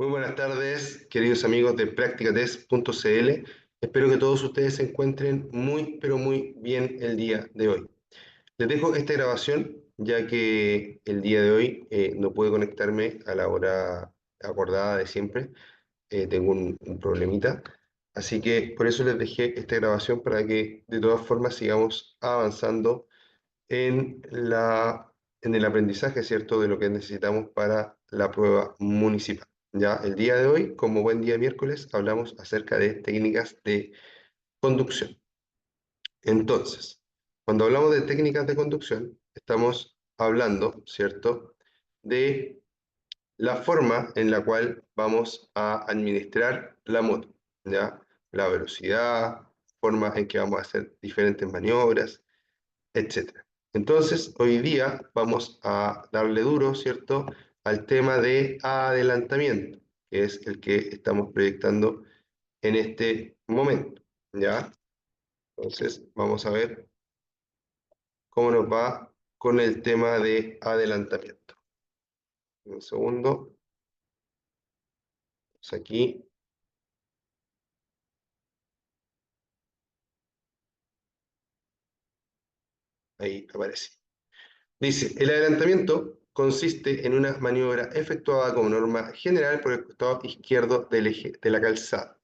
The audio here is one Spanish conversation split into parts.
Muy buenas tardes, queridos amigos de practicatest.cl. Espero que todos ustedes se encuentren muy, pero muy bien el día de hoy. Les dejo esta grabación, ya que el día de hoy no pude conectarme a la hora acordada de siempre. Tengo un problemita. Así que por eso les dejé esta grabación para que de todas formas sigamos avanzando en el aprendizaje, ¿cierto?, de lo que necesitamos para la prueba municipal. Ya el día de hoy, como buen día miércoles, hablamos acerca de técnicas de conducción. Entonces, cuando hablamos de técnicas de conducción, estamos hablando, ¿cierto?, de la forma en la cual vamos a administrar la moto, ¿ya? La velocidad, forma en que vamos a hacer diferentes maniobras, etcétera. Entonces, hoy día vamos a darle duro, ¿cierto?, al tema de adelantamiento, que es el que estamos proyectando en este momento, ¿ya? Entonces, vamos a ver cómo nos va con el tema de adelantamiento. Un segundo. Pues aquí. Ahí aparece. Dice, el adelantamiento consiste en una maniobra efectuada como norma general por el costado izquierdo del eje de la calzada,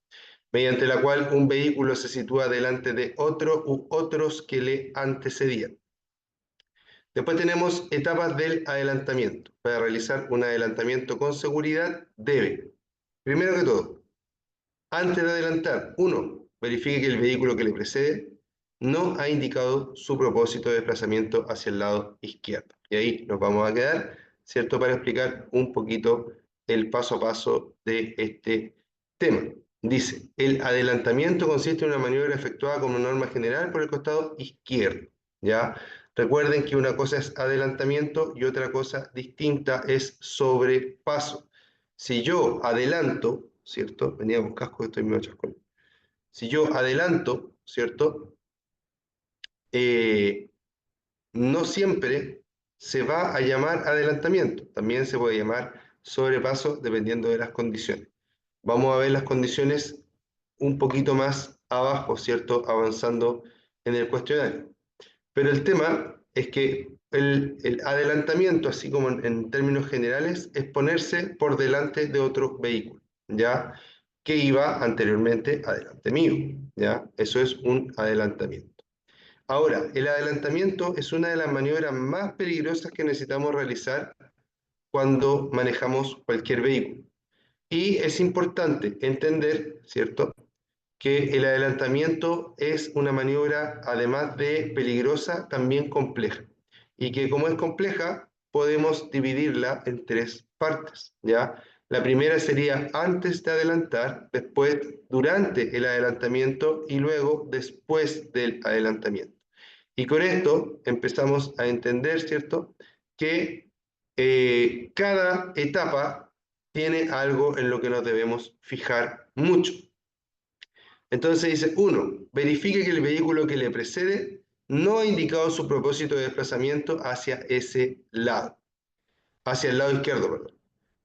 mediante la cual un vehículo se sitúa delante de otro u otros que le antecedían. Después tenemos etapas del adelantamiento. Para realizar un adelantamiento con seguridad debe, primero que todo, antes de adelantar, uno, verifique que el vehículo que le precede no ha indicado su propósito de desplazamiento hacia el lado izquierdo. Y ahí nos vamos a quedar, ¿cierto?, para explicar un poquito el paso a paso de este tema. Dice, el adelantamiento consiste en una maniobra efectuada como norma general por el costado izquierdo, ¿ya? Recuerden que una cosa es adelantamiento y otra cosa distinta es sobrepaso. Si yo adelanto, ¿cierto? Venía con casco, estoy medio chascón. Si yo adelanto, ¿cierto? Eh, no siempre se va a llamar adelantamiento, también se puede llamar sobrepaso dependiendo de las condiciones. Vamos a ver las condiciones un poquito más abajo, ¿cierto?, avanzando en el cuestionario. Pero el tema es que el adelantamiento, así como en términos generales, es ponerse por delante de otro vehículo, ¿ya?, que iba anteriormente adelante mío, ¿ya? Eso es un adelantamiento. Ahora, el adelantamiento es una de las maniobras más peligrosas que necesitamos realizar cuando manejamos cualquier vehículo. Y es importante entender, ¿cierto?, que el adelantamiento es una maniobra, además de peligrosa, también compleja. Y que como es compleja, podemos dividirla en tres partes, ¿ya? La primera sería antes de adelantar, después durante el adelantamiento y luego después del adelantamiento. Y con esto empezamos a entender, ¿cierto?, que cada etapa tiene algo en lo que nos debemos fijar mucho. Entonces dice, uno, verifique que el vehículo que le precede no ha indicado su propósito de desplazamiento hacia ese lado, hacia el lado izquierdo, perdón.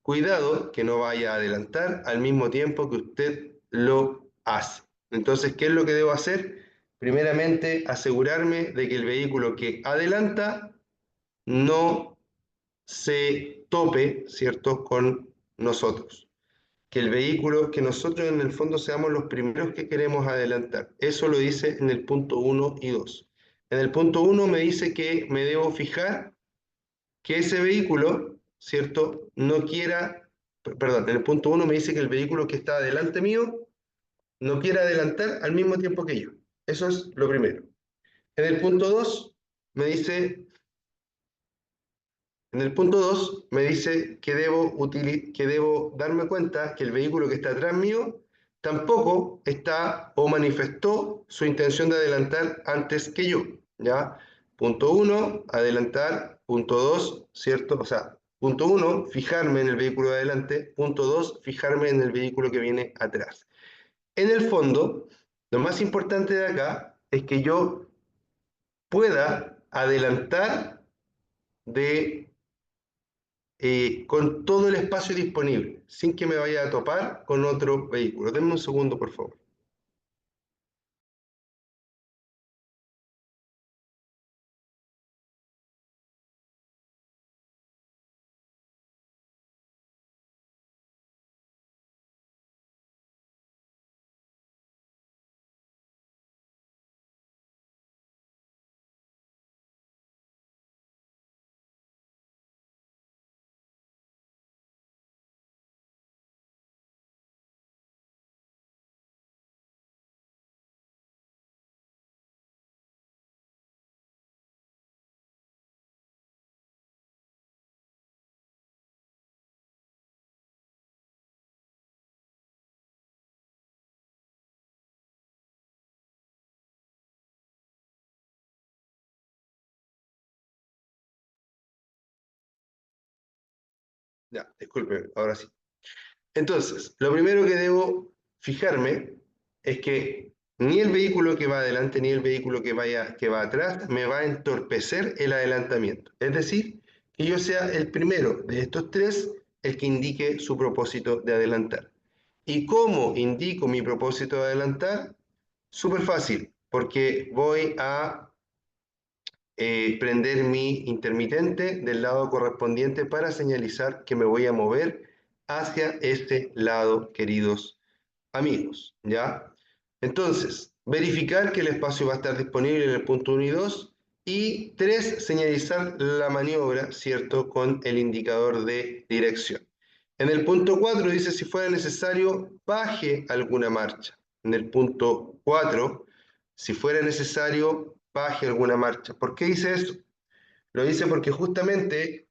Cuidado que no vaya a adelantar al mismo tiempo que usted lo hace. Entonces, ¿qué es lo que debo hacer? Primeramente, asegurarme de que el vehículo que adelanta no se tope, ¿cierto?, con nosotros. Que el vehículo, que nosotros en el fondo seamos los primeros que queremos adelantar. Eso lo dice en el punto 1 y 2. En el punto 1 me dice que me debo fijar que ese vehículo, ¿cierto?, no quiera, perdón, en el punto 1 me dice que el vehículo que está delante mío no quiera adelantar al mismo tiempo que yo. Eso es lo primero. En el punto 2 me dice En el punto 2 me dice que debo darme cuenta que el vehículo que está atrás mío tampoco está o manifestó su intención de adelantar antes que yo, ¿ya? Punto 1, adelantar. Punto 2, ¿cierto? O sea, punto 1, fijarme en el vehículo de adelante. Punto 2, fijarme en el vehículo que viene atrás. En el fondo, lo más importante de acá es que yo pueda adelantar de con todo el espacio disponible, sin que me vaya a topar con otro vehículo. Denme un segundo, por favor. Ya, disculpe, ahora sí. Entonces, lo primero que debo fijarme es que ni el vehículo que va adelante ni el vehículo que va atrás me va a entorpecer el adelantamiento. Es decir, que yo sea el primero de estos tres el que indique su propósito de adelantar. ¿Y cómo indico mi propósito de adelantar? Súper fácil, porque voy a prender mi intermitente del lado correspondiente para señalizar que me voy a mover hacia este lado, queridos amigos, ¿ya? Entonces, verificar que el espacio va a estar disponible en el punto 1 y 2, y 3, señalizar la maniobra, ¿cierto?, con el indicador de dirección. En el punto 4 dice, si fuera necesario, baje alguna marcha. En el punto 4, si fuera necesario, baje alguna marcha. ¿Por qué dice eso? Lo dice porque justamente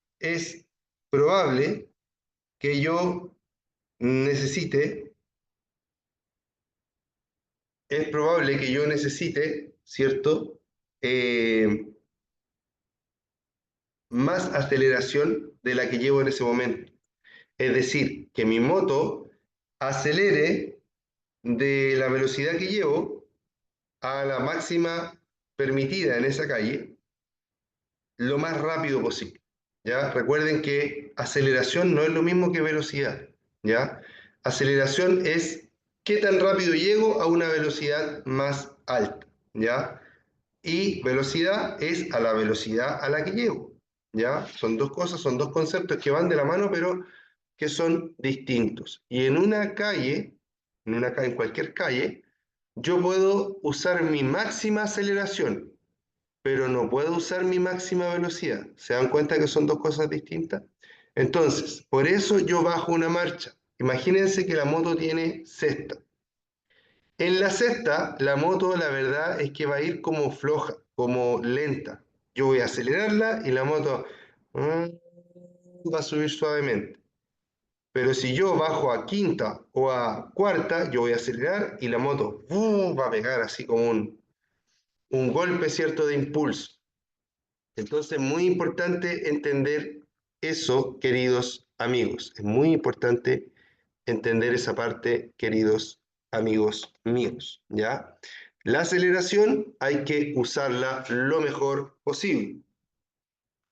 probable que yo necesite, es probable que yo necesite, ¿cierto? Eh, Más aceleración de la que llevo en ese momento. Es decir, que mi moto acelere de la velocidad que llevo a la máxima permitida en esa calle lo más rápido posible. ¿Ya? Recuerden que aceleración no es lo mismo que velocidad. ¿Ya? Aceleración es qué tan rápido llego a una velocidad más alta. ¿Ya? Y velocidad es a la velocidad a la que llego. ¿Ya? Son dos cosas, son dos conceptos que van de la mano, pero que son distintos. Y en cualquier calle, yo puedo usar mi máxima aceleración, pero no puedo usar mi máxima velocidad. ¿Se dan cuenta que son dos cosas distintas? Entonces, por eso yo bajo una marcha. Imagínense que la moto tiene cesta. En la cesta, la moto, la verdad es que va a ir como floja, como lenta. Yo voy a acelerarla y la moto va a subir suavemente. Pero si yo bajo a quinta o a cuarta, yo voy a acelerar y la moto va a pegar así como un golpe, ¿cierto?, de impulso. Entonces, muy importante entender eso, queridos amigos. Es muy importante entender esa parte, queridos amigos míos, ¿ya? La aceleración hay que usarla lo mejor posible.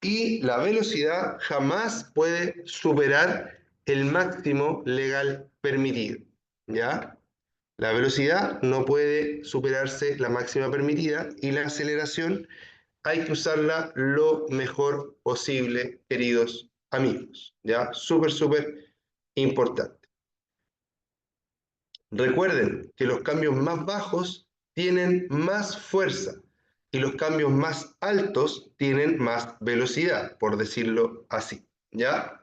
Y la velocidad jamás puede superar el máximo legal permitido, ¿ya? La velocidad no puede superarse la máxima permitida, y la aceleración hay que usarla lo mejor posible, queridos amigos, ¿ya? Súper, súper importante. Recuerden que los cambios más bajos tienen más fuerza y los cambios más altos tienen más velocidad, por decirlo así, ¿ya?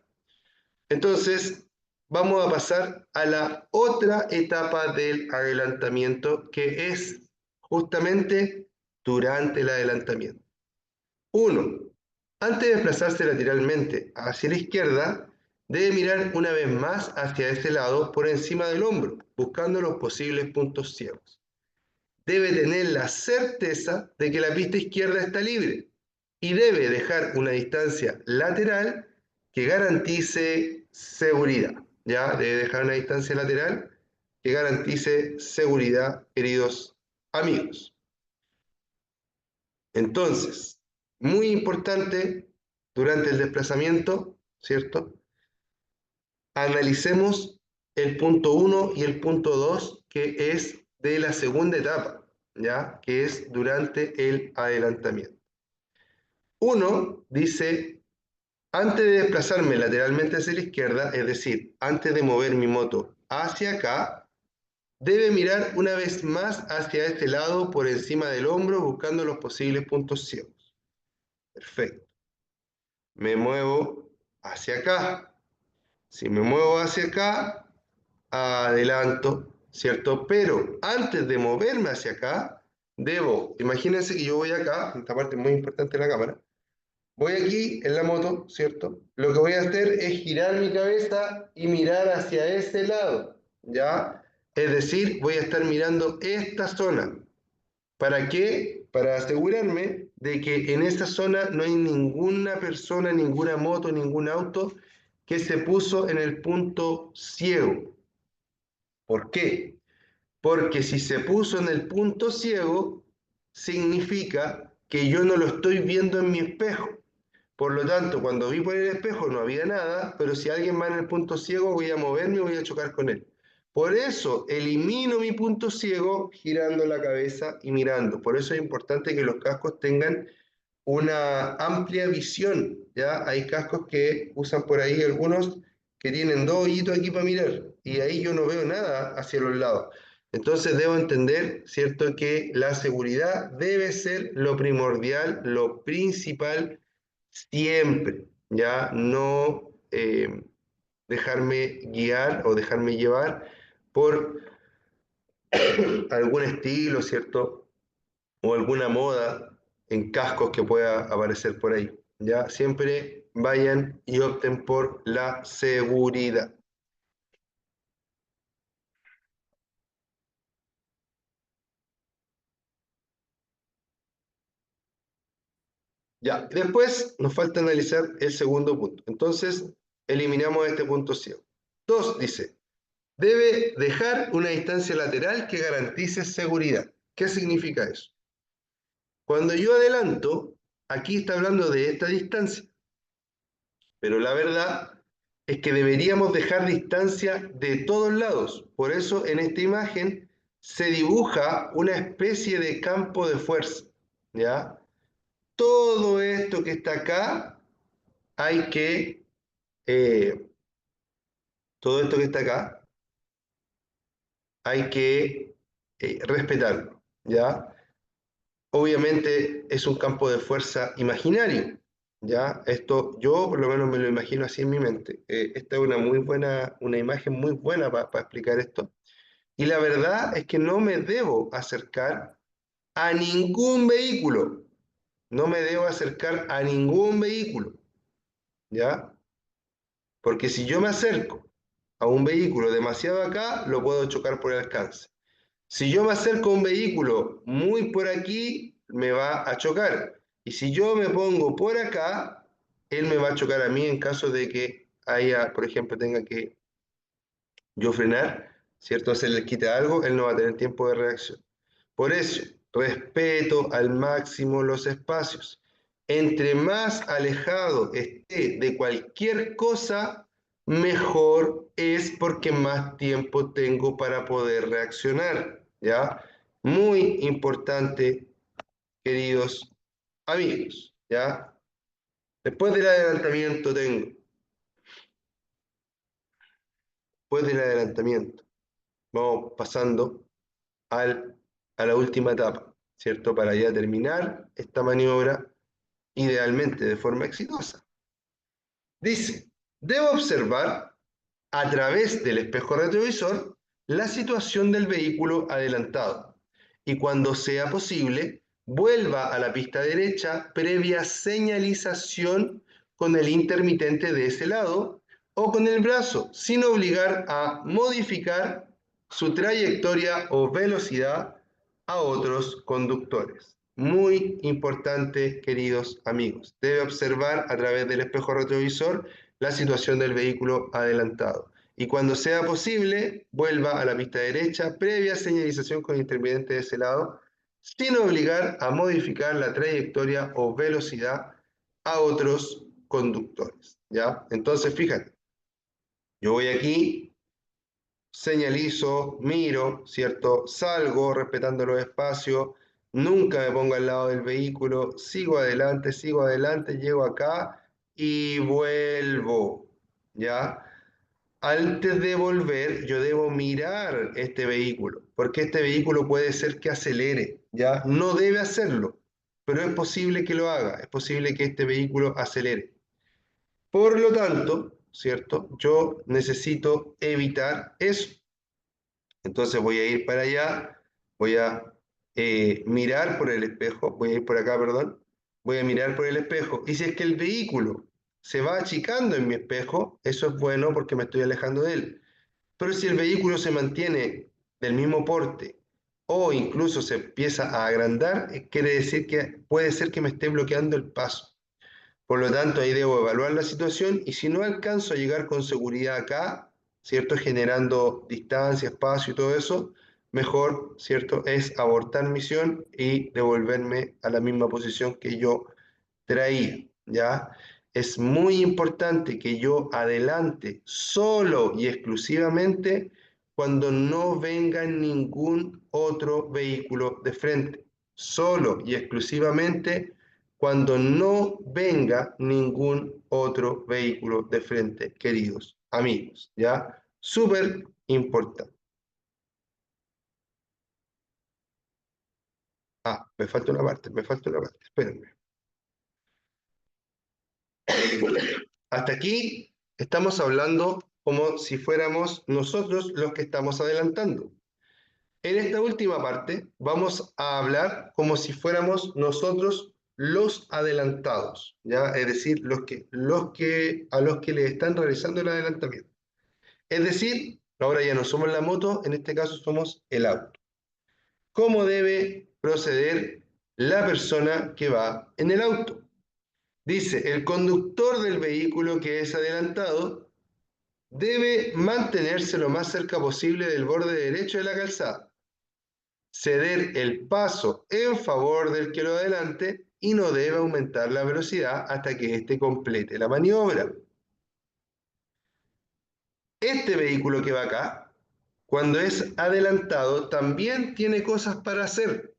Entonces, vamos a pasar a la otra etapa del adelantamiento, que es justamente durante el adelantamiento. 1. Antes de desplazarse lateralmente hacia la izquierda, debe mirar una vez más hacia este lado por encima del hombro, buscando los posibles puntos ciegos. Debe tener la certeza de que la pista izquierda está libre y debe dejar una distancia lateral que garantice seguridad. Ya debe dejar una distancia lateral que garantice seguridad, queridos amigos. Entonces, muy importante durante el desplazamiento, ¿cierto? Analicemos el punto 1 y el punto 2, que es de la segunda etapa, ¿ya? Que es durante el adelantamiento. Uno dice, antes de desplazarme lateralmente hacia la izquierda, es decir, antes de mover mi moto hacia acá, debe mirar una vez más hacia este lado por encima del hombro buscando los posibles puntos ciegos. Perfecto. Me muevo hacia acá. Si me muevo hacia acá, adelanto, ¿cierto? Pero antes de moverme hacia acá, debo, imagínense que yo voy acá, esta parte es muy importante de la cámara, voy aquí en la moto, ¿cierto? Lo que voy a hacer es girar mi cabeza y mirar hacia este lado, ¿ya? Es decir, voy a estar mirando esta zona. ¿Para qué? Para asegurarme de que en esta zona no hay ninguna persona, ninguna moto, ningún auto que se puso en el punto ciego. ¿Por qué? Porque si se puso en el punto ciego, significa que yo no lo estoy viendo en mi espejo. Por lo tanto, cuando vi por el espejo no había nada, pero si alguien va en el punto ciego, voy a moverme y voy a chocar con él. Por eso elimino mi punto ciego girando la cabeza y mirando. Por eso es importante que los cascos tengan una amplia visión, ¿ya? Hay cascos que usan por ahí algunos que tienen dos hoyitos aquí para mirar y ahí yo no veo nada hacia los lados. Entonces debo entender, ¿cierto?, que la seguridad debe ser lo primordial, lo principal siempre, ¿ya? No dejarme guiar o dejarme llevar por algún estilo, ¿cierto? O alguna moda en cascos que pueda aparecer por ahí. Ya siempre vayan y opten por la seguridad. Ya, después nos falta analizar el segundo punto. Entonces, eliminamos este punto ciego. Dos, dice, debe dejar una distancia lateral que garantice seguridad. ¿Qué significa eso? Cuando yo adelanto, aquí está hablando de esta distancia. Pero la verdad es que deberíamos dejar distancia de todos lados. Por eso en esta imagen se dibuja una especie de campo de fuerza, ¿ya? Todo esto que está acá hay que, eh, todo esto que está acá hay que respetarlo, ¿ya? Obviamente es un campo de fuerza imaginario, ¿ya? Esto yo por lo menos me lo imagino así en mi mente. Esta es una muy buena, una imagen muy buena para explicar esto. Y la verdad es que no me debo acercar a ningún vehículo. No me debo acercar a ningún vehículo, ¿ya? Porque si yo me acerco a un vehículo demasiado acá, lo puedo chocar por el alcance. Si yo me acerco a un vehículo muy por aquí, me va a chocar. Y si yo me pongo por acá, él me va a chocar a mí en caso de que haya, por ejemplo, tenga que yo frenar, ¿cierto? Se le quita algo, él no va a tener tiempo de reacción. Por eso, respeto al máximo los espacios. Entre más alejado esté de cualquier cosa, mejor es porque más tiempo tengo para poder reaccionar, ¿ya? Muy importante, queridos amigos, ¿ya? Después del adelantamiento vamos pasando al, a la última etapa, ¿cierto? Para ya terminar esta maniobra idealmente de forma exitosa. Dice, debo observar a través del espejo retrovisor la situación del vehículo adelantado y cuando sea posible, vuelva a la pista derecha previa señalización con el intermitente de ese lado o con el brazo, sin obligar a modificar su trayectoria o velocidad a otros conductores. Muy importante, queridos amigos. Debe observar a través del espejo retrovisor la situación del vehículo adelantado. Y cuando sea posible, vuelva a la pista derecha, previa señalización con intermitente de ese lado, sin obligar a modificar la trayectoria o velocidad a otros conductores, ¿ya? Entonces, fíjate, yo voy aquí, señalizo, miro, ¿cierto? Salgo respetando los espacios, nunca me pongo al lado del vehículo, sigo adelante, llego acá y vuelvo, ¿ya? Antes de volver, yo debo mirar este vehículo, porque este vehículo puede ser que acelere, ¿ya? No debe hacerlo, pero es posible que lo haga, es posible que este vehículo acelere. Por lo tanto, ¿cierto? Yo necesito evitar eso. Entonces voy a ir para allá, voy a mirar por el espejo, voy a ir por acá, perdón, voy a mirar por el espejo. Y si es que el vehículo se va achicando en mi espejo, eso es bueno porque me estoy alejando de él. Pero si el vehículo se mantiene del mismo porte o incluso se empieza a agrandar, quiere decir que puede ser que me esté bloqueando el paso. Por lo tanto, ahí debo evaluar la situación y si no alcanzo a llegar con seguridad acá, ¿cierto? Generando distancia, espacio y todo eso, mejor, ¿cierto? Es abortar misión y devolverme a la misma posición que yo traía, ¿ya? Es muy importante que yo adelante solo y exclusivamente cuando no venga ningún otro vehículo de frente. Solo y exclusivamente cuando no venga ningún otro vehículo de frente, queridos amigos, ¿ya? Súper importante. Ah, me falta una parte, espérenme. Hasta aquí estamos hablando como si fuéramos nosotros los que estamos adelantando. En esta última parte vamos a hablar como si fuéramos nosotros los adelantados, ¿ya? Es decir, a los que le están realizando el adelantamiento. Es decir, ahora ya no somos la moto, en este caso somos el auto. ¿Cómo debe proceder la persona que va en el auto? Dice, el conductor del vehículo que es adelantado debe mantenerse lo más cerca posible del borde derecho de la calzada, ceder el paso en favor del que lo adelante y no debe aumentar la velocidad hasta que éste complete la maniobra. Este vehículo que va acá, cuando es adelantado, también tiene cosas para hacer,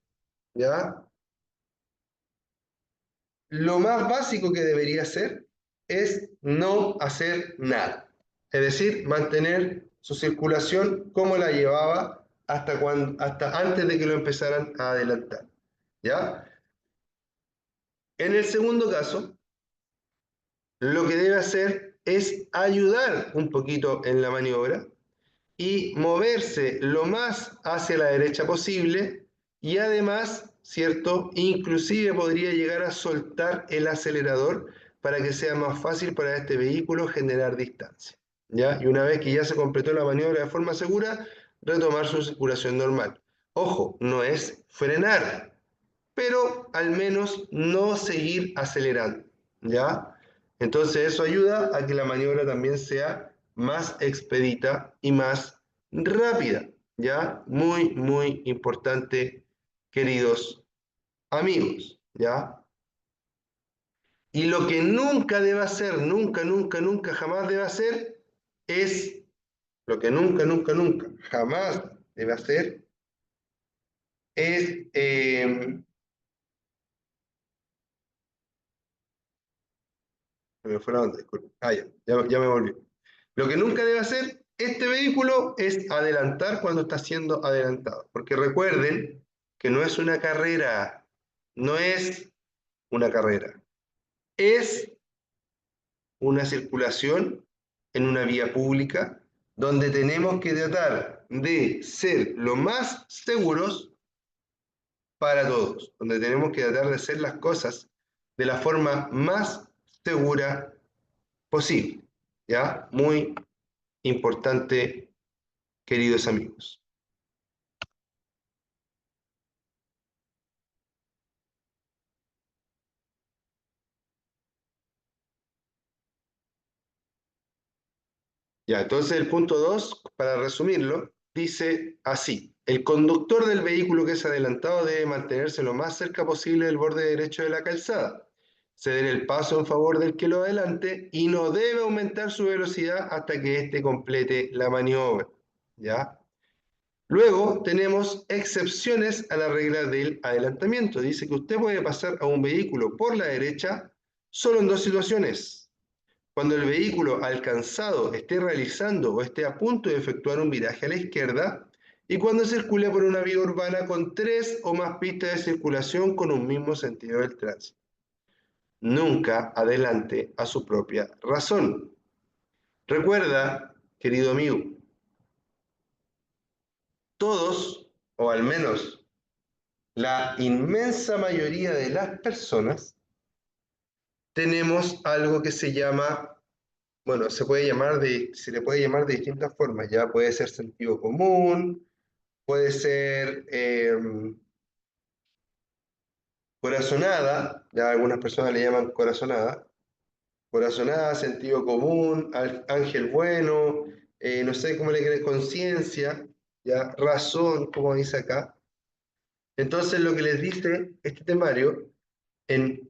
¿ya? Lo más básico que debería hacer es no hacer nada. Es decir, mantener su circulación como la llevaba hasta antes de que lo empezaran a adelantar. ¿Ya? En el segundo caso, lo que debe hacer es ayudar un poquito en la maniobra y moverse lo más hacia la derecha posible y además, ¿cierto? Inclusive podría llegar a soltar el acelerador para que sea más fácil para este vehículo generar distancia, ¿ya? Y una vez que ya se completó la maniobra de forma segura, retomar su circulación normal. Ojo, no es frenar, pero al menos no seguir acelerando, ¿ya? Entonces eso ayuda a que la maniobra también sea más expedita y más rápida, ¿ya? Muy, muy importante, queridos amigos, ¿ya? Y lo que nunca debe hacer, nunca, nunca, nunca, jamás debe hacer, es, lo que nunca, nunca, nunca, jamás debe hacer, es me fue la onda, disculpe. Ah, ya me volví. Lo que nunca debe hacer este vehículo es adelantar cuando está siendo adelantado. Porque recuerden que no es una carrera, no es una carrera, es una circulación en una vía pública donde tenemos que tratar de ser lo más seguros para todos, donde tenemos que tratar de hacer las cosas de la forma más segura posible. ¿Ya? Muy importante, queridos amigos. Ya, entonces el punto 2, para resumirlo, dice así. El conductor del vehículo que es adelantado debe mantenerse lo más cerca posible del borde derecho de la calzada, ceder el paso en favor del que lo adelante y no debe aumentar su velocidad hasta que éste complete la maniobra, ¿ya? Luego tenemos excepciones a la regla del adelantamiento. Dice que usted puede pasar a un vehículo por la derecha solo en dos situaciones. Cuando el vehículo alcanzado esté realizando o esté a punto de efectuar un viraje a la izquierda y cuando circule por una vía urbana con 3 o más pistas de circulación con un mismo sentido del tránsito. Nunca adelante a su propia razón. Recuerda, querido amigo, todos, o al menos la inmensa mayoría de las personas, tenemos algo que se llama, bueno, se le puede llamar de distintas formas, ya puede ser sentido común, puede ser corazonada, ya algunas personas le llaman corazonada, sentido común, ángel bueno, no sé cómo le quieren, conciencia, ya, razón, como dice acá. Entonces lo que les dice este temario en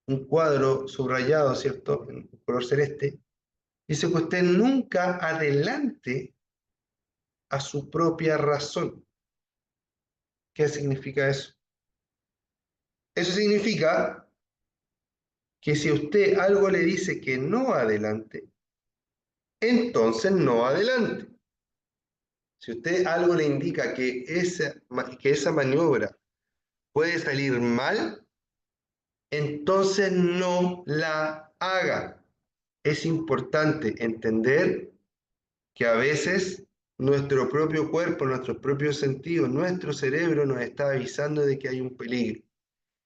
un cuadro subrayado, ¿cierto? En color celeste, dice que usted nunca adelante a su propia razón. ¿Qué significa eso? Eso significa que si usted algo le dice que no adelante, entonces no adelante. Si usted algo le indica que esa maniobra puede salir mal, entonces no la haga. Es importante entender que a veces nuestro propio cuerpo, nuestros propios sentidos, nuestro cerebro nos está avisando de que hay un peligro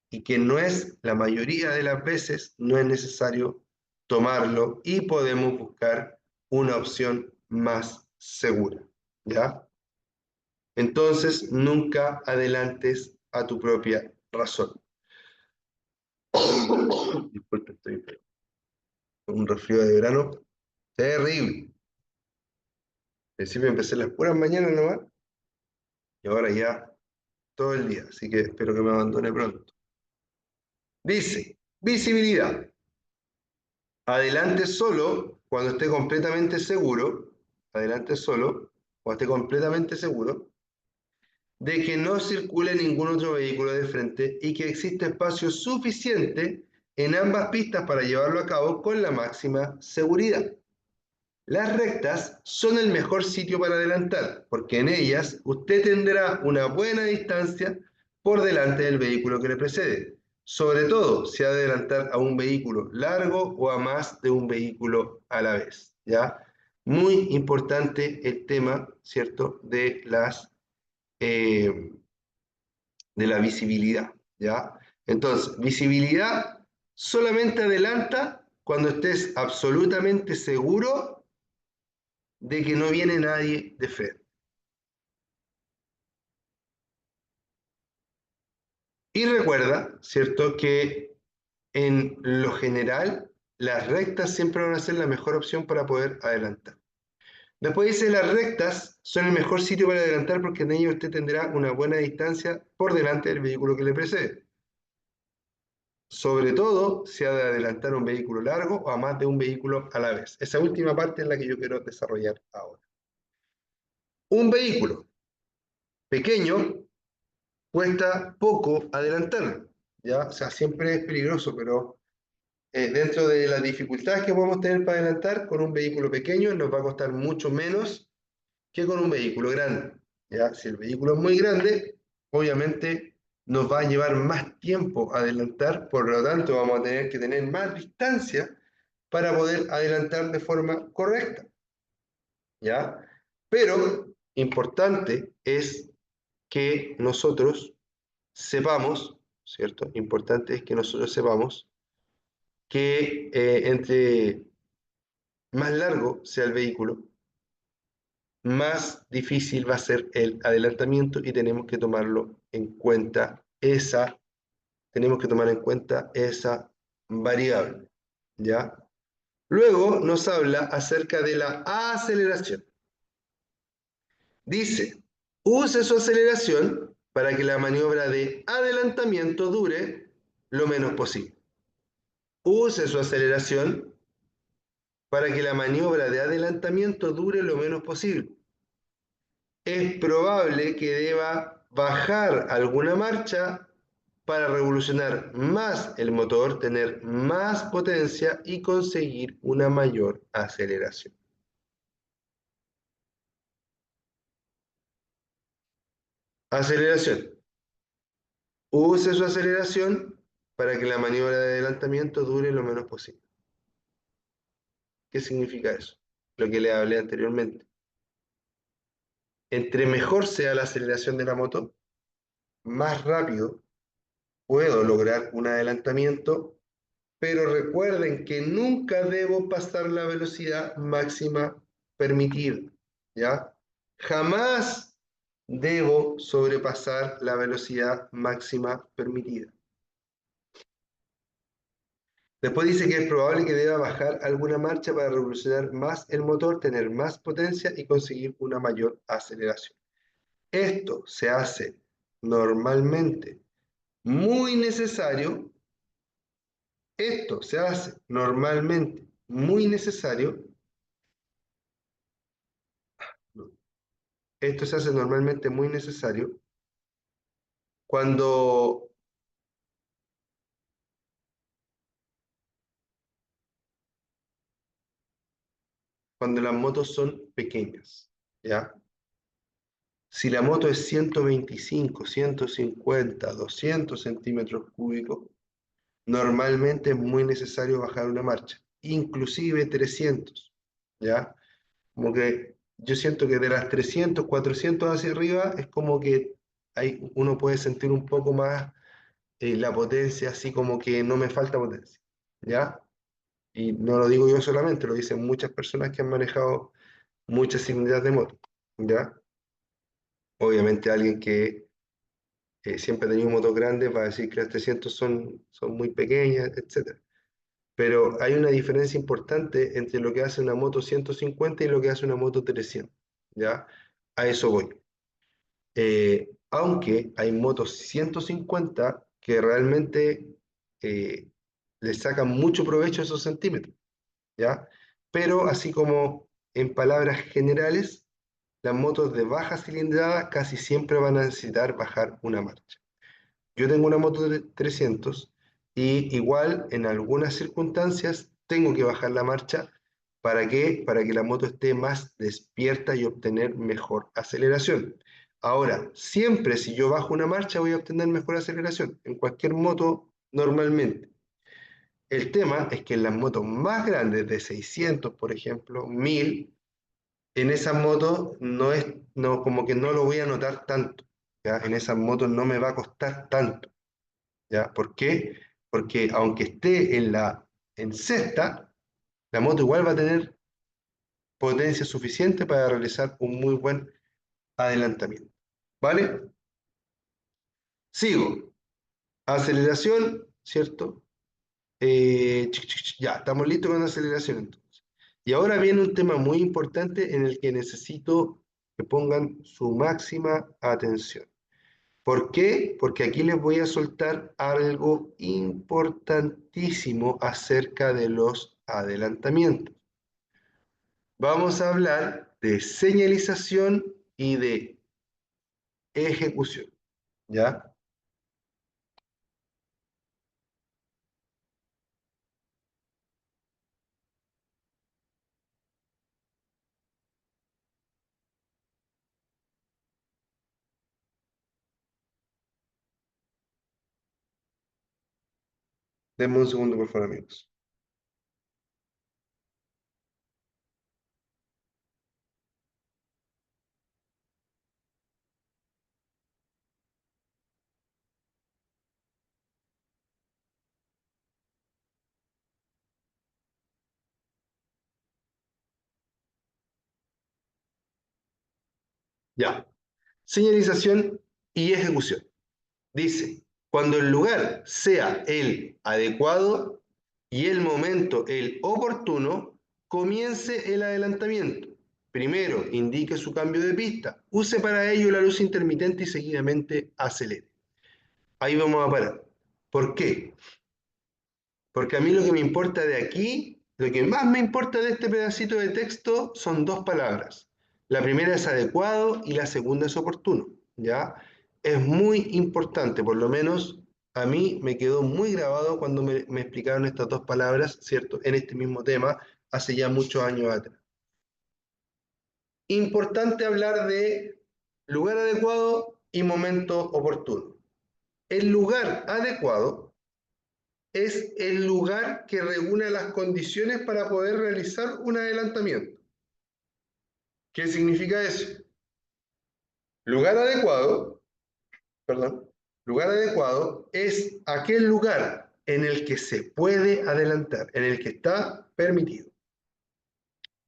y que no es, la mayoría de las veces, no es necesario tomarlo y podemos buscar una opción más segura, ¿ya? Entonces, nunca adelantes a tu propia razón. Disculpe, estoy con un resfrío de verano terrible. Al principio empecé las puras mañanas nomás y ahora ya todo el día, así que espero que me abandone pronto. Dice, visibilidad. Adelante solo cuando esté completamente seguro, adelante solo cuando esté completamente seguro de que no circule ningún otro vehículo de frente y que existe espacio suficiente en ambas pistas para llevarlo a cabo con la máxima seguridad. Las rectas son el mejor sitio para adelantar, porque en ellas usted tendrá una buena distancia por delante del vehículo que le precede, sobre todo si ha de adelantar a un vehículo largo o a más de un vehículo a la vez, ¿ya? Muy importante el tema, ¿cierto?, eh, de la visibilidad, ¿ya? Entonces, visibilidad solamente adelanta cuando estés absolutamente seguro de que no viene nadie de frente. Y recuerda, ¿cierto?, que en lo general las rectas siempre van a ser la mejor opción para poder adelantar. Después dice, las rectas son el mejor sitio para adelantar porque en ello usted tendrá una buena distancia por delante del vehículo que le precede. Sobre todo si ha de adelantar un vehículo largo o a más de un vehículo a la vez. Esa última parte es la que yo quiero desarrollar ahora. Un vehículo pequeño cuesta poco adelantarlo, ¿ya? O sea, siempre es peligroso, pero dentro de las dificultades que podemos tener para adelantar, con un vehículo pequeño nos va a costar mucho menos que con un vehículo grande, ¿ya? Si el vehículo es muy grande, obviamente nos va a llevar más tiempo adelantar, por lo tanto vamos a tener que tener más distancia para poder adelantar de forma correcta, ¿ya? Pero importante es que nosotros sepamos, ¿cierto? Importante es que nosotros sepamos que entre más largo sea el vehículo, más difícil va a ser el adelantamiento y tenemos que tomar en cuenta esa variable, ¿ya? Luego nos habla acerca de la aceleración. Dice, use su aceleración para que la maniobra de adelantamiento dure lo menos posible. use su aceleración para que la maniobra de adelantamiento dure lo menos posible. Es probable que deba bajar alguna marcha para revolucionar más el motor, tener más potencia y conseguir una mayor aceleración. Aceleración. Use su aceleración para que la maniobra de adelantamiento dure lo menos posible. ¿Qué significa eso? Lo que le hablé anteriormente. Entre mejor sea la aceleración de la moto, más rápido puedo lograr un adelantamiento, pero recuerden que nunca debo pasar la velocidad máxima permitida, ¿ya? Jamás debo sobrepasar la velocidad máxima permitida. Después dice que es probable que deba bajar alguna marcha para revolucionar más el motor, tener más potencia y conseguir una mayor aceleración. Esto se hace normalmente muy necesario, esto se hace normalmente muy necesario, esto se hace normalmente muy necesario cuando, cuando las motos son pequeñas, ¿ya? Si la moto es 125, 150, 200 centímetros cúbicos, normalmente es muy necesario bajar una marcha, inclusive 300, ¿ya? Como que yo siento que de las 300, 400 hacia arriba es como que uno puede sentir un poco más la potencia, así como que no me falta potencia, ¿ya? Y no lo digo yo solamente, lo dicen muchas personas que han manejado muchas cilindradas de moto, ¿ya? Obviamente alguien que siempre ha tenido motos grandes va a decir que las 300 son muy pequeñas, etcétera. Pero hay una diferencia importante entre lo que hace una moto 150 y lo que hace una moto 300, ¿ya? A eso voy. Aunque hay motos 150 que realmente eh, le sacan mucho provecho a esos centímetros, ¿ya? Pero así como en palabras generales, las motos de baja cilindrada casi siempre van a necesitar bajar una marcha. Yo tengo una moto de 300 y igual en algunas circunstancias tengo que bajar la marcha. ¿Para qué? Para que la moto esté más despierta y obtener mejor aceleración. Ahora, siempre si yo bajo una marcha voy a obtener mejor aceleración, en cualquier moto normalmente. El tema es que en las motos más grandes, de 600 por ejemplo, 1000, en esas motos no es, no, como que no lo voy a notar tanto, ¿ya? En esas motos no me va a costar tanto. ¿Ya? ¿Por qué? Porque aunque esté en sexta, la moto igual va a tener potencia suficiente para realizar un muy buen adelantamiento. ¿Vale? Sigo. Aceleración, ¿cierto? Ya, estamos listos con la aceleración entonces. Y ahora viene un tema muy importante en el que necesito que pongan su máxima atención. ¿Por qué? Porque aquí les voy a soltar algo importantísimo acerca de los adelantamientos. Vamos a hablar de señalización y de ejecución, ¿ya? Denme un segundo, por favor, amigos. Ya. Señalización y ejecución. Dice, cuando el lugar sea el adecuado y el momento el oportuno, comience el adelantamiento. Primero, indique su cambio de pista. Use para ello la luz intermitente y seguidamente acelere. Ahí vamos a parar. ¿Por qué? Porque a mí lo que me importa de aquí, lo que más me importa de este pedacito de texto son dos palabras. La primera es adecuado y la segunda es oportuno, ¿ya? Es muy importante, por lo menos a mí me quedó muy grabado cuando me explicaron estas dos palabras, ¿cierto? En este mismo tema, hace ya muchos años atrás. Importante hablar de lugar adecuado y momento oportuno. El lugar adecuado es el lugar que reúne las condiciones para poder realizar un adelantamiento. ¿Qué significa eso? Lugar adecuado, perdón, lugar adecuado es aquel lugar en el que se puede adelantar, en el que está permitido.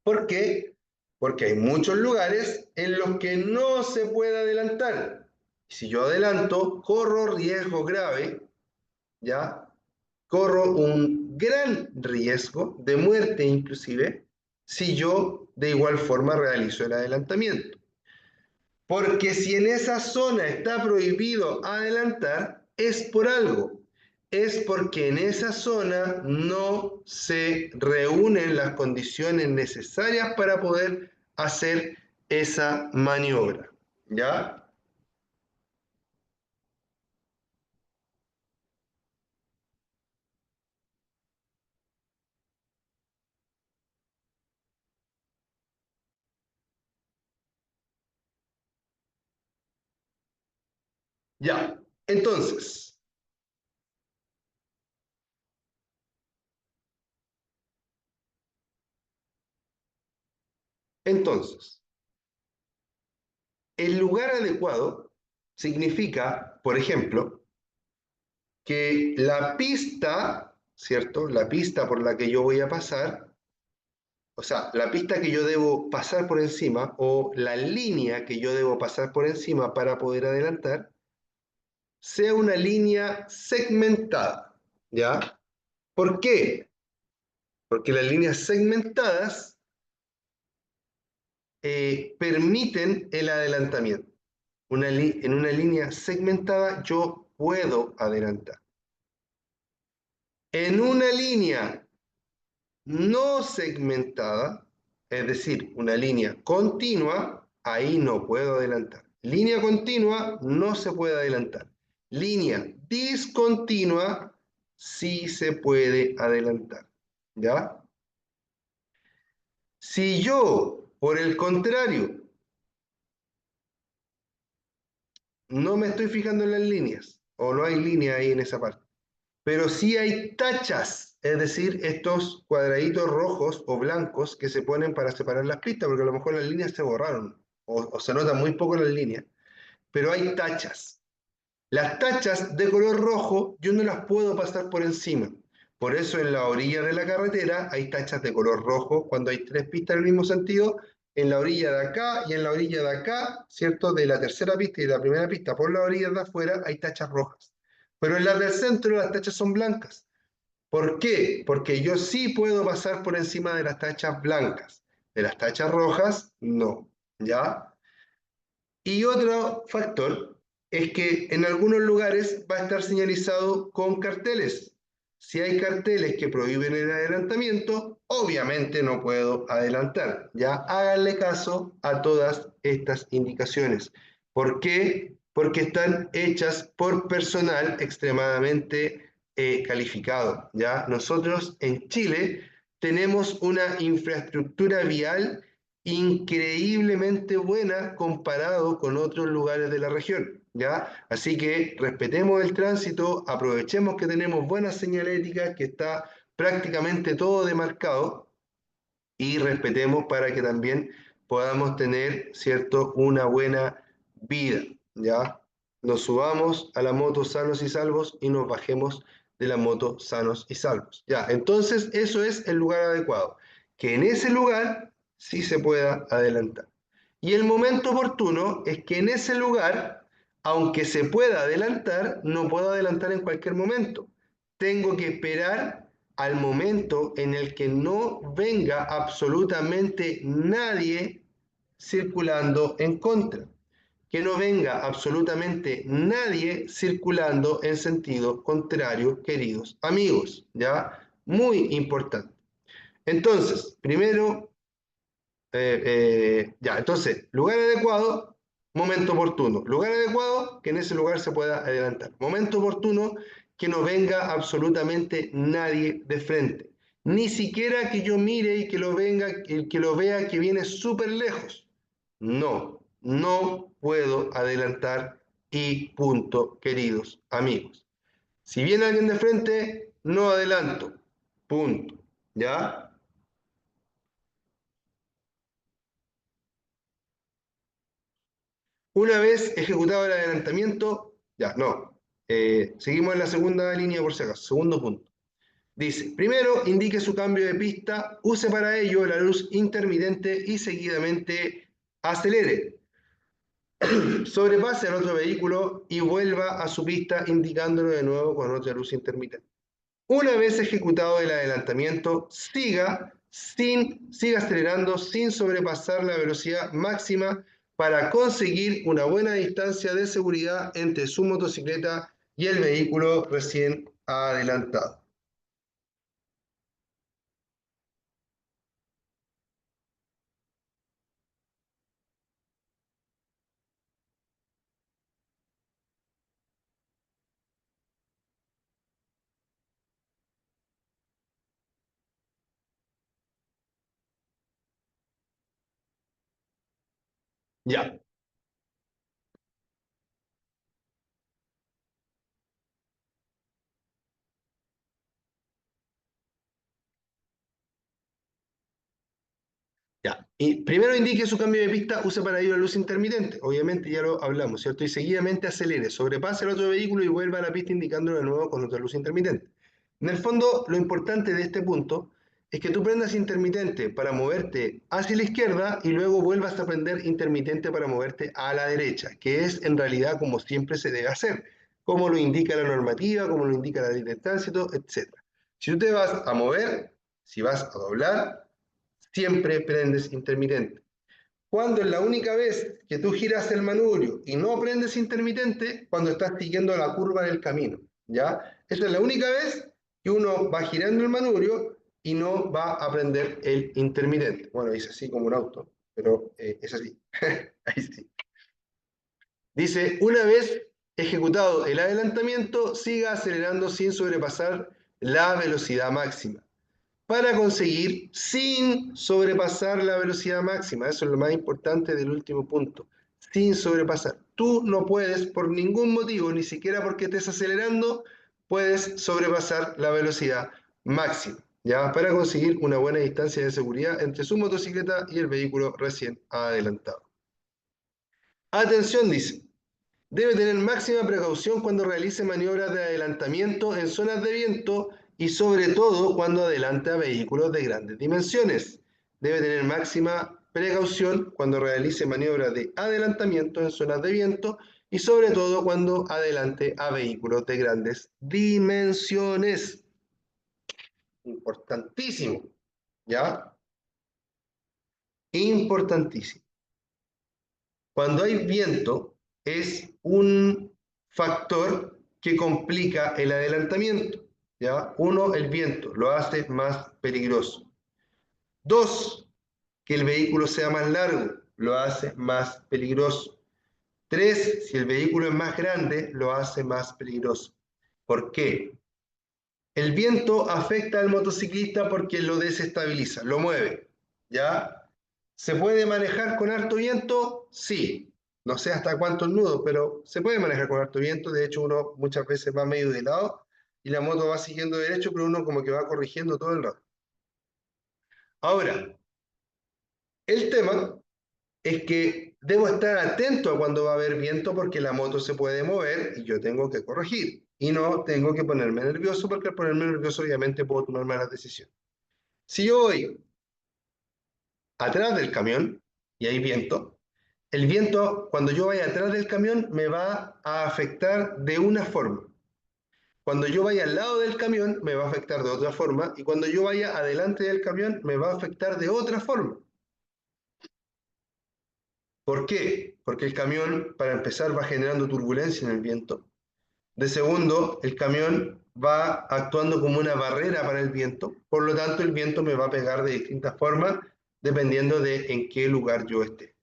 ¿Por qué? Porque hay muchos lugares en los que no se puede adelantar. Si yo adelanto, corro riesgo grave, ¿ya? Corro un gran riesgo de muerte inclusive si yo de igual forma realizo el adelantamiento. Porque si en esa zona está prohibido adelantar, es por algo. Es porque en esa zona no se reúnen las condiciones necesarias para poder hacer esa maniobra. ¿Ya? Ya. Entonces, entonces, el lugar adecuado significa, por ejemplo, que la pista, ¿cierto? La pista por la que yo voy a pasar, o sea, la pista que yo debo pasar por encima o la línea que yo debo pasar por encima para poder adelantar, sea una línea segmentada, ¿ya? ¿Por qué? Porque las líneas segmentadas permiten el adelantamiento. En una línea segmentada yo puedo adelantar. En una línea no segmentada, es decir, una línea continua, ahí no puedo adelantar. Línea continua no se puede adelantar. Línea discontinua sí se puede adelantar. ¿Ya? Si yo, por el contrario, no me estoy fijando en las líneas, o no hay línea ahí en esa parte, pero sí hay tachas, es decir, estos cuadraditos rojos o blancos que se ponen para separar las pistas, porque a lo mejor las líneas se borraron o se notan muy poco las líneas, pero hay tachas. Las tachas de color rojo yo no las puedo pasar por encima. Por eso en la orilla de la carretera hay tachas de color rojo cuando hay tres pistas en el mismo sentido, en la orilla de acá y en la orilla de acá, ¿cierto? De la tercera pista y de la primera pista por la orilla de afuera hay tachas rojas. Pero en las del centro las tachas son blancas. ¿Por qué? Porque yo sí puedo pasar por encima de las tachas blancas. De las tachas rojas, no. ¿Ya? Y otro factor es que en algunos lugares va a estar señalizado con carteles. Si hay carteles que prohíben el adelantamiento, obviamente no puedo adelantar. Ya háganle caso a todas estas indicaciones. ¿Por qué? Porque están hechas por personal extremadamente calificado. ¿Ya? Nosotros en Chile tenemos una infraestructura vial increíblemente buena comparado con otros lugares de la región, ¿ya? Así que respetemos el tránsito, aprovechemos que tenemos buenas señaléticas, que está prácticamente todo demarcado y respetemos para que también podamos tener, ¿cierto?, una buena vida, ¿ya? Nos subamos a la moto sanos y salvos y nos bajemos de la moto sanos y salvos, ¿ya? Entonces, eso es el lugar adecuado, que en ese lugar sí se pueda adelantar. Y el momento oportuno es que en ese lugar, aunque se pueda adelantar, no puedo adelantar en cualquier momento. Tengo que esperar al momento en el que no venga absolutamente nadie circulando en contra. que no venga absolutamente nadie circulando en sentido contrario, queridos amigos, ¿ya? Muy importante. Entonces, primero, ya, entonces, lugar adecuado, momento oportuno. Lugar adecuado, que en ese lugar se pueda adelantar. Momento oportuno, que no venga absolutamente nadie de frente. Ni siquiera que yo mire y que lo venga, que lo vea que viene súper lejos. No, no puedo adelantar y punto, queridos amigos. Si viene alguien de frente, no adelanto. Punto. ¿Ya? Una vez ejecutado el adelantamiento, ya, no. Seguimos en la segunda línea por si acaso. Segundo punto. Dice, primero, indique su cambio de pista, use para ello la luz intermitente y seguidamente acelere. Sobrepase al otro vehículo y vuelva a su pista indicándolo de nuevo con otra luz intermitente. Una vez ejecutado el adelantamiento, siga acelerando sin sobrepasar la velocidad máxima para conseguir una buena distancia de seguridad entre su motocicleta y el vehículo recién adelantado. Ya, ya. Y primero indique su cambio de pista, use para ello la luz intermitente. Obviamente ya lo hablamos, ¿cierto? Y seguidamente acelere, sobrepase el otro vehículo y vuelva a la pista indicándolo de nuevo con otra luz intermitente. En el fondo, lo importante de este punto es que tú prendas intermitente para moverte hacia la izquierda y luego vuelvas a prender intermitente para moverte a la derecha, que es en realidad como siempre se debe hacer, como lo indica la normativa, como lo indica la ley de tránsito, etc. Si tú te vas a mover, si vas a doblar, siempre prendes intermitente. Cuando es la única vez que tú giras el manubrio y no prendes intermitente, cuando estás siguiendo la curva del camino, ¿ya? Esa es la única vez que uno va girando el manubrio y no va a prender el intermitente. Bueno, dice así como un auto, pero es así. Ahí sí. Dice, una vez ejecutado el adelantamiento, siga acelerando sin sobrepasar la velocidad máxima para conseguir sin sobrepasar la velocidad máxima. Eso es lo más importante del último punto. Sin sobrepasar. Tú no puedes, por ningún motivo, ni siquiera porque estés acelerando, puedes sobrepasar la velocidad máxima, ¿ya? Para conseguir una buena distancia de seguridad entre su motocicleta y el vehículo recién adelantado. Atención, dice. Debe tener máxima precaución cuando realice maniobras de adelantamiento en zonas de viento y sobre todo cuando adelante a vehículos de grandes dimensiones. Debe tener máxima precaución cuando realice maniobras de adelantamiento en zonas de viento y sobre todo cuando adelante a vehículos de grandes dimensiones. Importantísimo, ¿ya? Importantísimo. Cuando hay viento, es un factor que complica el adelantamiento. ¿Ya? Uno, el viento, lo hace más peligroso. Dos, que el vehículo sea más largo, lo hace más peligroso. Tres, si el vehículo es más grande, lo hace más peligroso. ¿Por qué? El viento afecta al motociclista porque lo desestabiliza, lo mueve. ¿Ya? ¿Se puede manejar con harto viento? Sí. No sé hasta cuántos nudos, pero se puede manejar con harto viento. De hecho, uno muchas veces va medio de lado y la moto va siguiendo derecho, pero uno como que va corrigiendo todo el rato. Ahora, el tema es que debo estar atento a cuando va a haber viento porque la moto se puede mover y yo tengo que corregir. Y no tengo que ponerme nervioso porque al ponerme nervioso obviamente puedo tomar malas decisiones. Si yo voy atrás del camión y hay viento, el viento cuando yo vaya atrás del camión me va a afectar de una forma. Cuando yo vaya al lado del camión me va a afectar de otra forma y cuando yo vaya adelante del camión me va a afectar de otra forma. ¿Por qué? Porque el camión, para empezar, va generando turbulencia en el viento. De segundo, el camión va actuando como una barrera para el viento, por lo tanto el viento me va a pegar de distintas formas dependiendo de en qué lugar yo esté.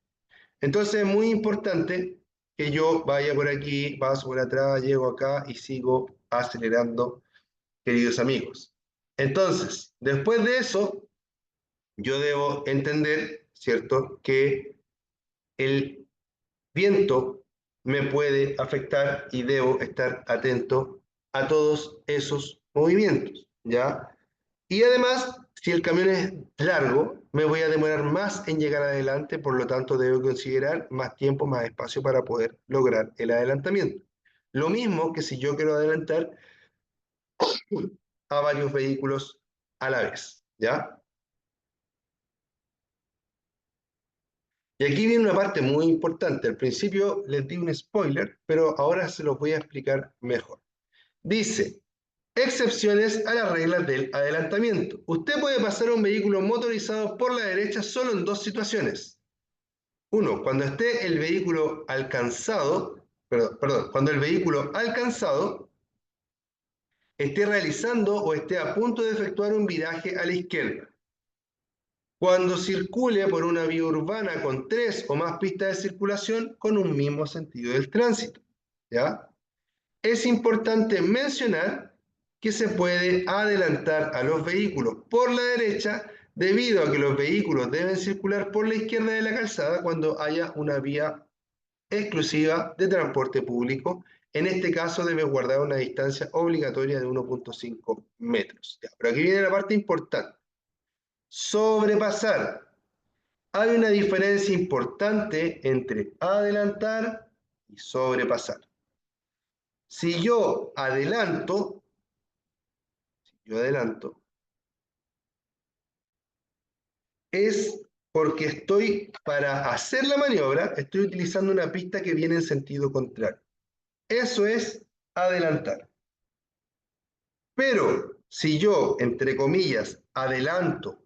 Entonces es muy importante que yo vaya por aquí, paso por atrás, llego acá y sigo acelerando, queridos amigos. Entonces, después de eso, yo debo entender, ¿cierto?, que el viento me puede afectar y debo estar atento a todos esos movimientos, ¿ya? Y además, si el camión es largo, me voy a demorar más en llegar adelante, por lo tanto debo considerar más tiempo, más espacio para poder lograr el adelantamiento. Lo mismo que si yo quiero adelantar a varios vehículos a la vez, ¿ya? Y aquí viene una parte muy importante. Al principio les di un spoiler, pero ahora se los voy a explicar mejor. Dice, excepciones a las reglas del adelantamiento. Usted puede pasar un vehículo motorizado por la derecha solo en dos situaciones. Uno, cuando esté el vehículo alcanzado, cuando el vehículo alcanzado esté realizando o esté a punto de efectuar un viraje a la izquierda. Cuando circule por una vía urbana con 3 o más pistas de circulación con un mismo sentido del tránsito, ¿ya? Es importante mencionar que se puede adelantar a los vehículos por la derecha debido a que los vehículos deben circular por la izquierda de la calzada cuando haya una vía exclusiva de transporte público. En este caso debe guardar una distancia obligatoria de 1,5 metros. ¿Ya? Pero aquí viene la parte importante. Sobrepasar. Hay una diferencia importante entre adelantar y sobrepasar. Si yo adelanto, es porque para hacer la maniobra, estoy utilizando una pista que viene en sentido contrario. Eso es adelantar. Pero si yo, entre comillas, adelanto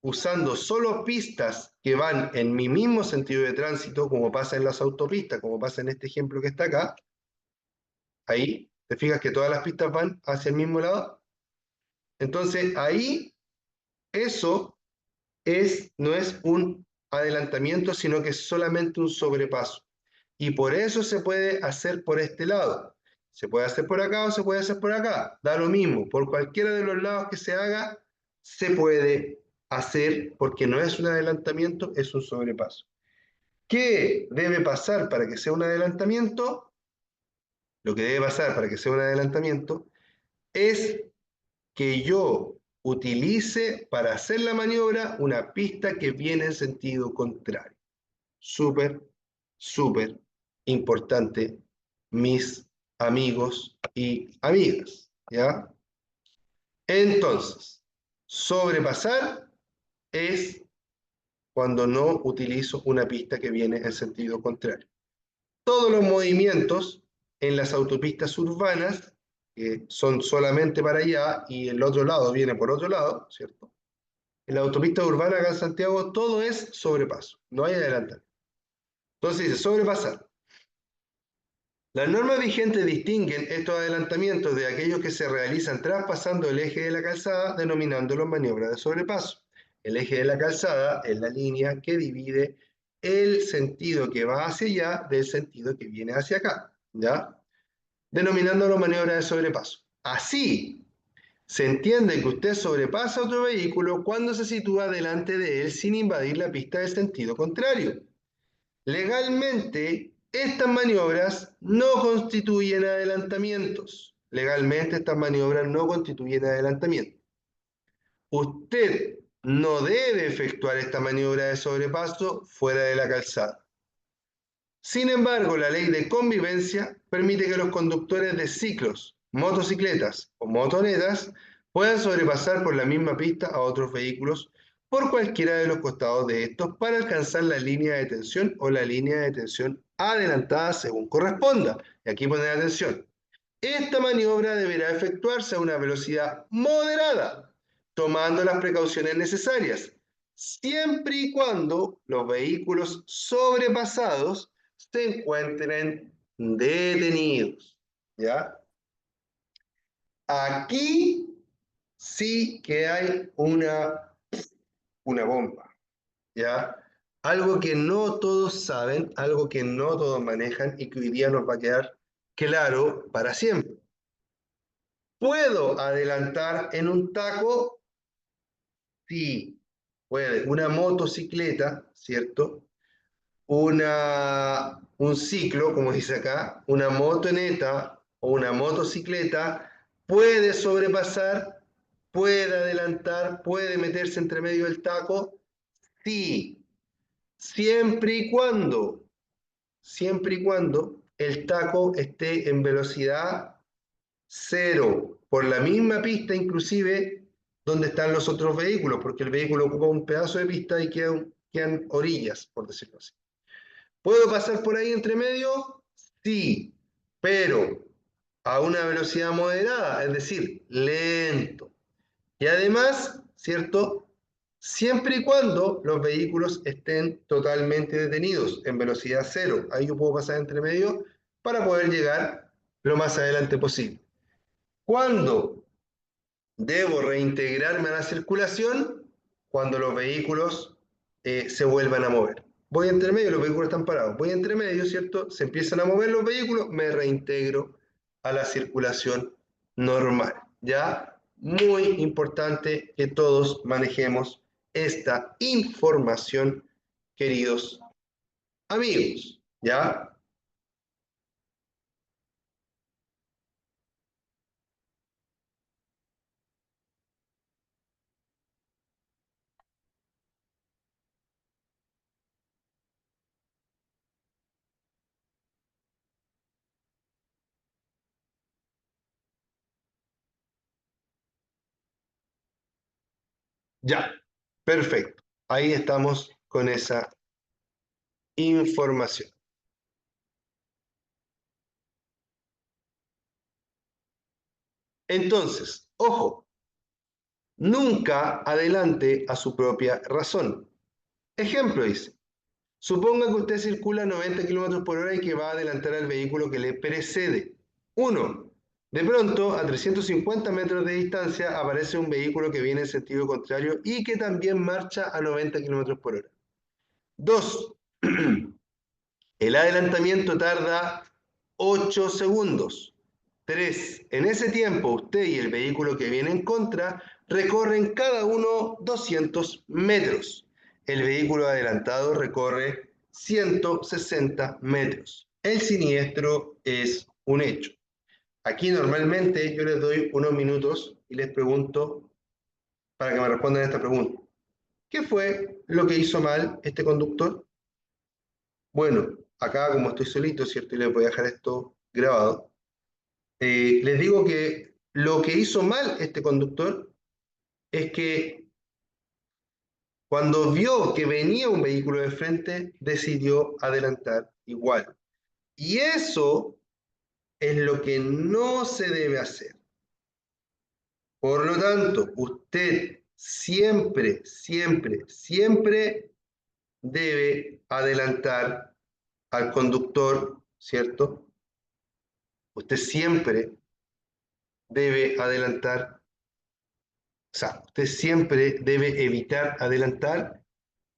usando solo pistas que van en mi mismo sentido de tránsito, como pasa en las autopistas, como pasa en este ejemplo que está acá, ahí, te fijas que todas las pistas van hacia el mismo lado. Entonces ahí, eso no es un adelantamiento, sino que es solamente un sobrepaso. Y por eso se puede hacer por este lado. Se puede hacer por acá o se puede hacer por acá. Da lo mismo. Por cualquiera de los lados que se haga, se puede hacer porque no es un adelantamiento, es un sobrepaso. ¿Qué debe pasar para que sea un adelantamiento? Lo que debe pasar para que sea un adelantamiento es que yo utilice para hacer la maniobra una pista que viene en sentido contrario. Súper, súper importante, mis amigos y amigas, ¿ya? Entonces, sobrepasar es cuando no utilizo una pista que viene en sentido contrario. Todos los movimientos en las autopistas urbanas, que son solamente para allá y el otro lado viene por otro lado, ¿cierto? En la autopista urbana acá en Santiago todo es sobrepaso, no hay adelantar. Entonces dice sobrepasar. Las normas vigentes distinguen estos adelantamientos de aquellos que se realizan traspasando el eje de la calzada, denominándolos maniobras de sobrepaso. El eje de la calzada es la línea que divide el sentido que va hacia allá del sentido que viene hacia acá, ¿ya? Denominándolo maniobra de sobrepaso. Así, se entiende que usted sobrepasa otro vehículo cuando se sitúa delante de él sin invadir la pista de sentido contrario. Legalmente, estas maniobras no constituyen adelantamientos. Legalmente, estas maniobras no constituyen adelantamiento. Usted no debe efectuar esta maniobra de sobrepaso fuera de la calzada. Sin embargo, la ley de convivencia permite que los conductores de ciclos, motocicletas o motonetas puedan sobrepasar por la misma pista a otros vehículos por cualquiera de los costados de estos para alcanzar la línea de tensión o la línea de tensión adelantada según corresponda. Y aquí poner atención. Esta maniobra deberá efectuarse a una velocidad moderada, tomando las precauciones necesarias, siempre y cuando los vehículos sobrepasados se encuentren detenidos, ¿ya? Aquí sí que hay una bomba, ¿ya? Algo que no todos saben, algo que no todos manejan y que hoy día nos va a quedar claro para siempre. ¿Puedo adelantar en un taco? Sí, puede. Una motocicleta, ¿cierto? Un ciclo, como dice acá, una motoneta o una motocicleta puede sobrepasar, puede adelantar, puede meterse entre medio del taco. Sí, siempre y cuando el taco esté en velocidad cero, por la misma pista inclusive donde están los otros vehículos, porque el vehículo ocupa un pedazo de pista y quedan orillas, por decirlo así. ¿Puedo pasar por ahí entre medio? Sí, pero a una velocidad moderada, es decir, lento. Y además, ¿cierto? Siempre y cuando los vehículos estén totalmente detenidos en velocidad cero. Ahí yo puedo pasar entre medio para poder llegar lo más adelante posible. ¿Cuándo debo reintegrarme a la circulación? Cuando los vehículos se vuelvan a mover. Voy entre medio, los vehículos están parados. Voy entre medio, ¿cierto? Se empiezan a mover los vehículos, me reintegro a la circulación normal. ¿Ya? Muy importante que todos manejemos esta información, queridos amigos. ¿Ya? Ya. Perfecto. Ahí estamos con esa información. Entonces, ojo, nunca adelante a su propia razón. Ejemplo dice, suponga que usted circula a 90 kilómetros por hora y que va a adelantar al vehículo que le precede. Uno, de pronto, a 350 metros de distancia aparece un vehículo que viene en sentido contrario y que también marcha a 90 kilómetros por hora. Dos, el adelantamiento tarda 8 segundos. 3. En ese tiempo, usted y el vehículo que viene en contra recorren cada uno 200 metros. El vehículo adelantado recorre 160 metros. El siniestro es un hecho. Aquí normalmente yo les doy unos minutos y les pregunto para que me respondan esta pregunta. ¿Qué fue lo que hizo mal este conductor? Bueno, acá como estoy solito, ¿cierto? Y les voy a dejar esto grabado. Les digo que lo que hizo mal este conductor es que cuando vio que venía un vehículo de frente, decidió adelantar igual. Y eso es lo que no se debe hacer. Por lo tanto, usted siempre, siempre, siempre debe adelantar al conductor, ¿cierto? Usted siempre debe adelantar, o sea, usted siempre debe evitar adelantar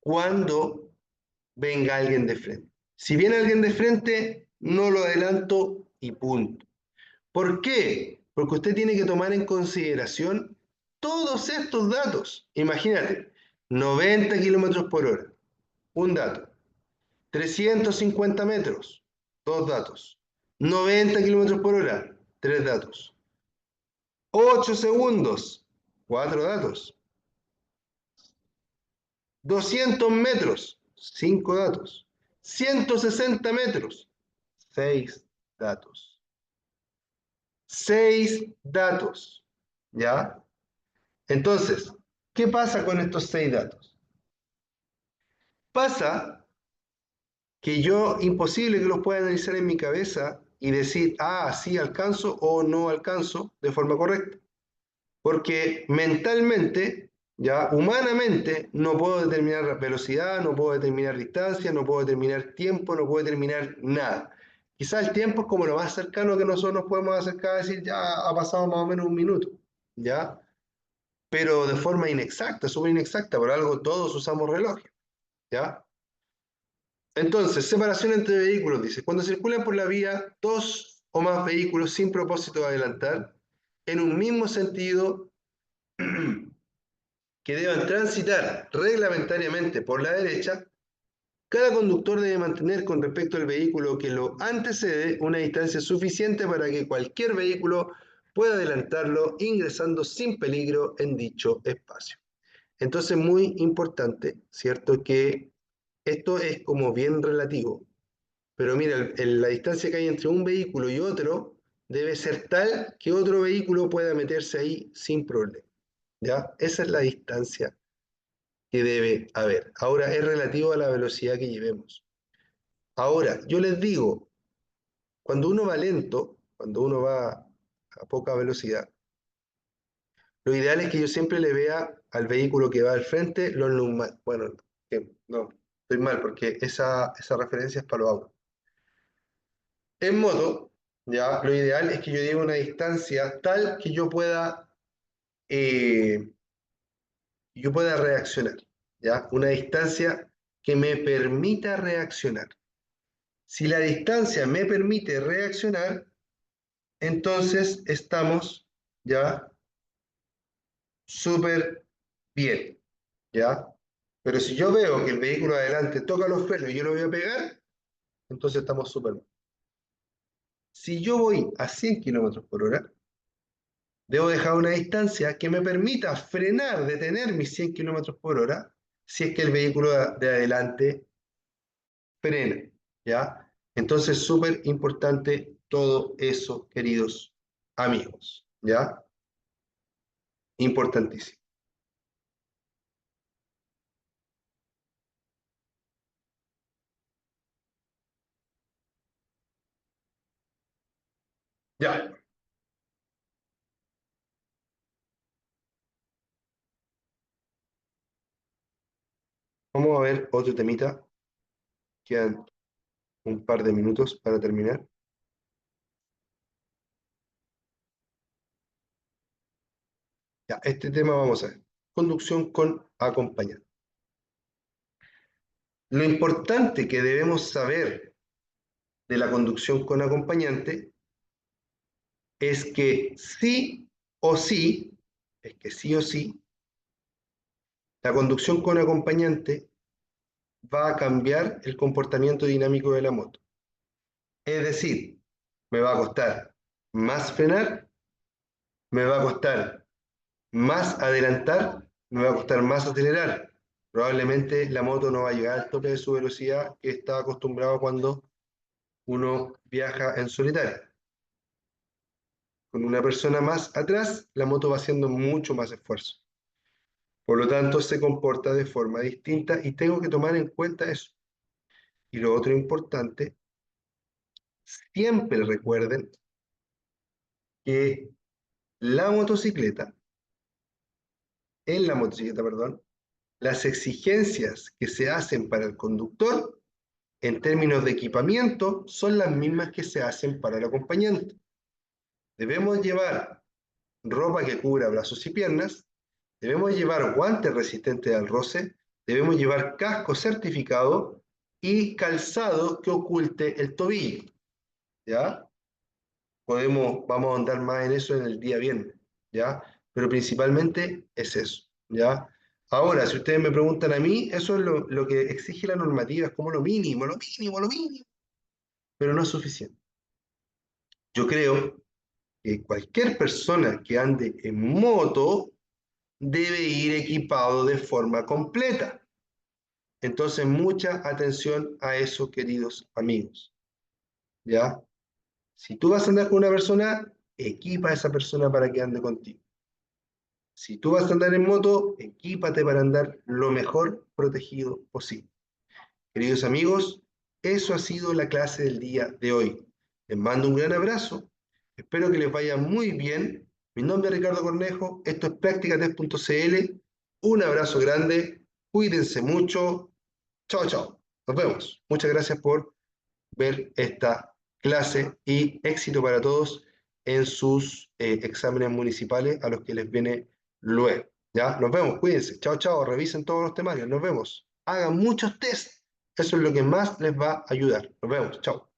cuando venga alguien de frente. Si viene alguien de frente, no lo adelanto y punto. ¿Por qué? Porque usted tiene que tomar en consideración todos estos datos. Imagínate, 90 kilómetros por hora, un dato. 350 metros, dos datos. 90 kilómetros por hora, tres datos. 8 segundos, cuatro datos. 200 metros, 5 datos. 160 metros, 6 datos. 6 datos. ¿Ya? Entonces, ¿qué pasa con estos 6 datos? Pasa que yo imposible que los pueda analizar en mi cabeza y decir, ah, sí alcanzo o no alcanzo de forma correcta. Porque mentalmente Ya humanamente no puedo determinar velocidad, no puedo determinar distancia, no puedo determinar tiempo, no puedo determinar nada. Quizás el tiempo es como lo más cercano que nosotros nos podemos acercar a decir, ya ha pasado más o menos un minuto, ¿ya? Pero de forma inexacta, súper inexacta, por algo todos usamos relojes, ¿ya? Entonces, separación entre vehículos, dice, cuando circulan por la vía dos o más vehículos sin propósito de adelantar, en un mismo sentido que deban transitar reglamentariamente por la derecha, cada conductor debe mantener con respecto al vehículo que lo antecede una distancia suficiente para que cualquier vehículo pueda adelantarlo ingresando sin peligro en dicho espacio. Entonces, muy importante, ¿cierto? Que esto es como bien relativo, pero mira, la distancia que hay entre un vehículo y otro debe ser tal que otro vehículo pueda meterse ahí sin problema, ¿ya? Esa es la distancia que debe haber. Ahora, es relativo a la velocidad que llevemos. Ahora, yo les digo, cuando uno va lento, cuando uno va a poca velocidad, lo ideal es que yo siempre le vea al vehículo que va al frente los neumáticos. Bueno, no, estoy mal porque esa referencia es para los autos. En moto, ya, lo ideal es que yo lleve una distancia tal que eh, yo pueda reaccionar, ya, una distancia que me permita reaccionar. Si la distancia me permite reaccionar, entonces estamos ya súper bien, ¿ya? Pero si yo veo que el vehículo adelante toca los frenos y yo lo voy a pegar, entonces estamos súper bien. Si yo voy a 100 kilómetros por hora, debo dejar una distancia que me permita frenar, detener mis 100 kilómetros por hora, si es que el vehículo de adelante frena, ¿ya? Entonces, súper importante todo eso, queridos amigos, ¿ya? Importantísimo. Ya, vamos a ver otro temita. Quedan un par de minutos para terminar. Ya, este tema vamos a ver. Conducción con acompañante. Lo importante que debemos saber de la conducción con acompañante es que sí o sí, es que sí o sí, la conducción con acompañante va a cambiar el comportamiento dinámico de la moto. Es decir, me va a costar más frenar, me va a costar más adelantar, me va a costar más acelerar. Probablemente la moto no va a llegar al tope de su velocidad que está acostumbrado cuando uno viaja en solitario. Con una persona más atrás, la moto va haciendo mucho más esfuerzo. Por lo tanto, se comporta de forma distinta y tengo que tomar en cuenta eso. Y lo otro importante, siempre recuerden que la motocicleta, en la motocicleta, perdón, las exigencias que se hacen para el conductor en términos de equipamiento son las mismas que se hacen para el acompañante. Debemos llevar ropa que cubra brazos y piernas, debemos llevar guantes resistentes al roce, debemos llevar casco certificado y calzado que oculte el tobillo, ¿ya? Vamos a andar más en eso en el día viernes, ¿ya? Pero principalmente es eso, ¿ya? Ahora, si ustedes me preguntan a mí, eso es lo que exige la normativa, es como lo mínimo, lo mínimo, lo mínimo, pero no es suficiente. Yo creo que cualquier persona que ande en moto debe ir equipado de forma completa. Entonces, mucha atención a eso, queridos amigos, ¿ya? Si tú vas a andar con una persona, equipa a esa persona para que ande contigo. Si tú vas a andar en moto, equípate para andar lo mejor protegido posible. Queridos amigos, eso ha sido la clase del día de hoy. Les mando un gran abrazo. Espero que les vaya muy bien. Mi nombre es Ricardo Cornejo. Esto es Practica3.cl. Un abrazo grande, cuídense mucho. Chao, chao. Nos vemos. Muchas gracias por ver esta clase y éxito para todos en sus exámenes municipales a los que les viene luego. ¿Ya? Nos vemos, cuídense. Chao, chao. Revisen todos los temarios. Nos vemos. Hagan muchos test. Eso es lo que más les va a ayudar. Nos vemos. Chao.